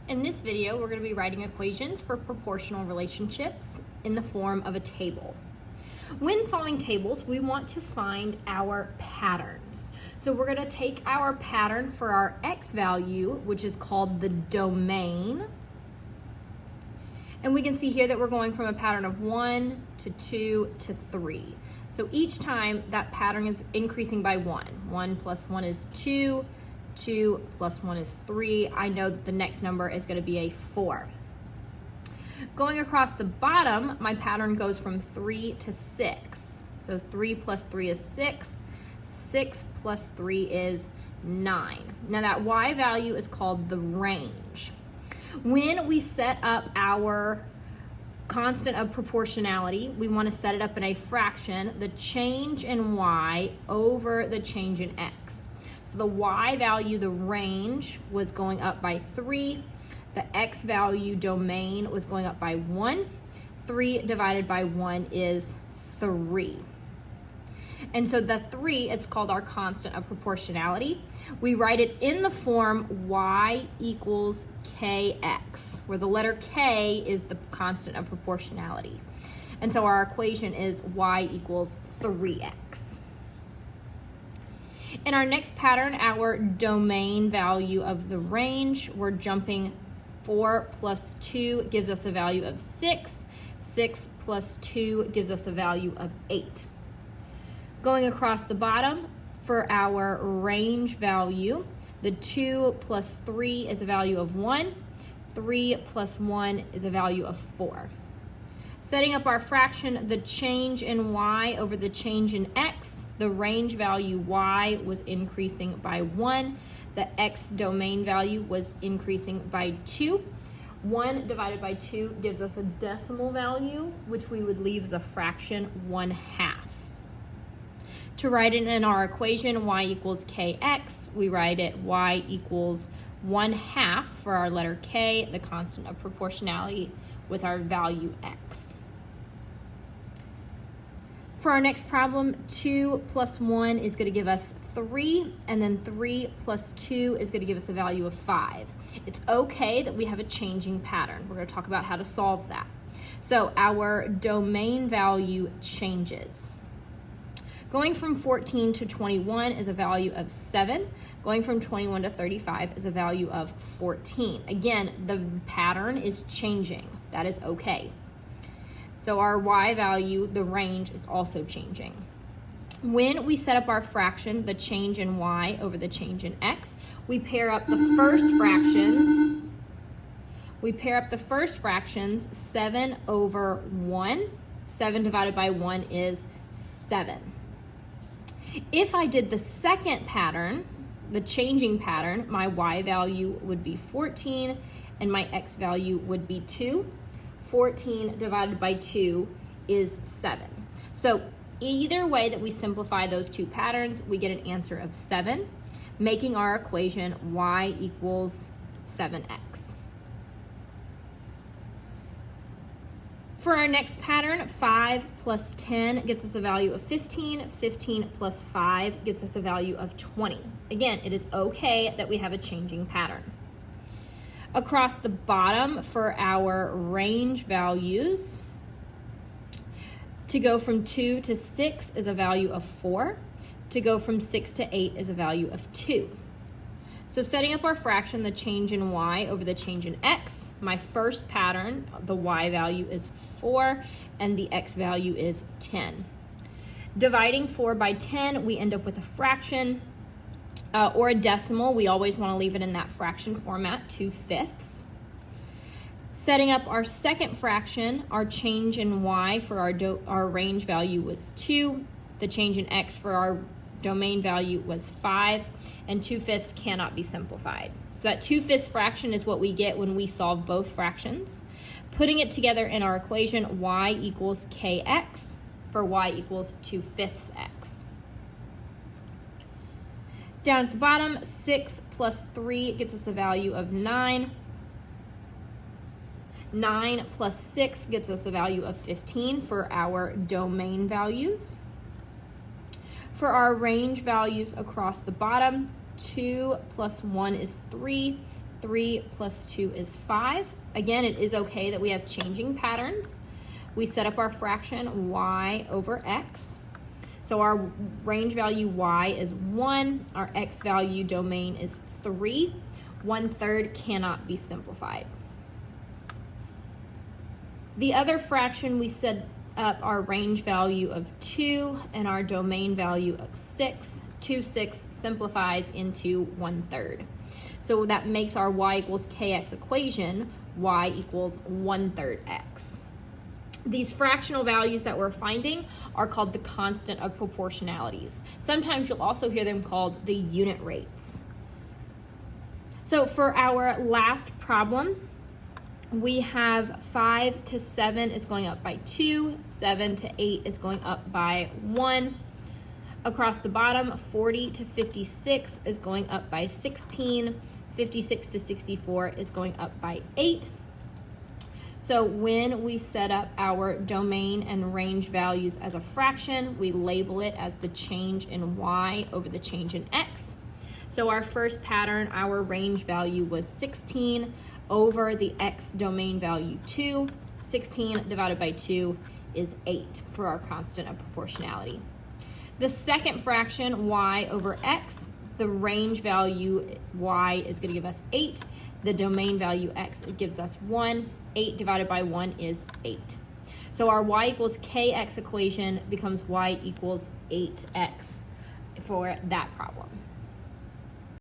In this video, we're going to be writing equations for proportional relationships in the form of a table. When solving tables, we want to find our patterns. So we're going to take our pattern for our x value, which is called the domain. And we can see here that we're going from a pattern of 1 to 2 to 3. So each time that pattern is increasing by 1. 1 plus 1 is 2. 2 plus 1 is 3. I know that the next number is going to be a 4. Going across the bottom, my pattern goes from 3 to 6. So 3 plus 3 is 6. 6 plus 3 is 9. Now that y value is called the range. When we set up our constant of proportionality, we want to set it up in a fraction, the change in y over the change in x. So the y value, the range, was going up by 3. The x value, domain, was going up by 1. 3 divided by 1 is 3. And so the 3, it's called our constant of proportionality. We write it in the form y equals kx, where the letter k is the constant of proportionality. And so our equation is y equals 3x. In our next pattern, our domain value of the range, we're jumping 4 plus 2 gives us a value of 6. 6 plus 2 gives us a value of 8. Going across the bottom, for our range value, the 2 plus 3 is a value of 1. 3 plus 1 is a value of 4. Setting up our fraction, the change in y over the change in x, the range value y was increasing by 1. The x domain value was increasing by 2. 1 divided by 2 gives us a decimal value, which we would leave as a fraction 1/2. To write it in our equation, y equals kx, we write it y equals 1/2 for our letter k, the constant of proportionality, with our value x. For our next problem, 2 plus 1 is going to give us 3, and then 3 plus 2 is going to give us a value of 5. It's okay that we have a changing pattern. We're going to talk about how to solve that. So our domain value changes. Going from 14 to 21 is a value of 7. Going from 21 to 35 is a value of 14. Again, the pattern is changing. That is okay. So our y value, the range, is also changing. When we set up our fraction, the change in y over the change in x, we pair up the first fractions. 7 over 1. 7 divided by 1 is 7. If I did the second pattern, the changing pattern, my y value would be 14 and my x value would be 2. 14 divided by 2 is 7. So either way that we simplify those two patterns, we get an answer of 7, making our equation y equals 7x. For our next pattern, 5 plus 10 gets us a value of 15. 15 plus 5 gets us a value of 20. Again, it is okay that we have a changing pattern. Across the bottom, for our range values, to go from 2 to 6 is a value of 4. To go from 6 to 8 is a value of 2. So setting up our fraction, the change in y over the change in x, my first pattern, the y value is 4 and the x value is 10. Dividing 4 by 10, we end up with a fraction or a decimal. We always want to leave it in that fraction format, 2/5. Setting up our second fraction, our change in y for our range value was 2. The change in x for our domain value was 5, and 2/5 cannot be simplified. So that 2/5 fraction is what we get when we solve both fractions. Putting it together in our equation, y equals kx for y equals 2/5 x. Down at the bottom, 6 plus 3 gets us a value of 9. 9 plus 6 gets us a value of 15 for our domain values. For our range values across the bottom, 2 plus 1 is 3. 3 plus 2 is 5. Again, it is okay that we have changing patterns. We set up our fraction y over x. So our range value y is 1. Our x value domain is 3. 1/3 cannot be simplified. The other fraction, we set up our range value of 2 and our domain value of 6. 2 6 simplifies into 1/3. So that makes our y equals kx equation y equals 1/3 x. These fractional values that we're finding are called the constant of proportionalities. Sometimes you'll also hear them called the unit rates. So for our last problem, we have 5 to 7 is going up by 2, 7 to 8 is going up by 1. Across the bottom, 40 to 56 is going up by 16, 56 to 64 is going up by 8. So when we set up our domain and range values as a fraction, we label it as the change in y over the change in x. So our first pattern, our range value was 16 over the x domain value 2. 16 divided by 2 is 8 for our constant of proportionality. The second fraction, y over x, the range value y is going to give us 8. The domain value x, it gives us 1. 8 divided by 1 is 8. So our y equals kx equation becomes y equals 8x for that problem.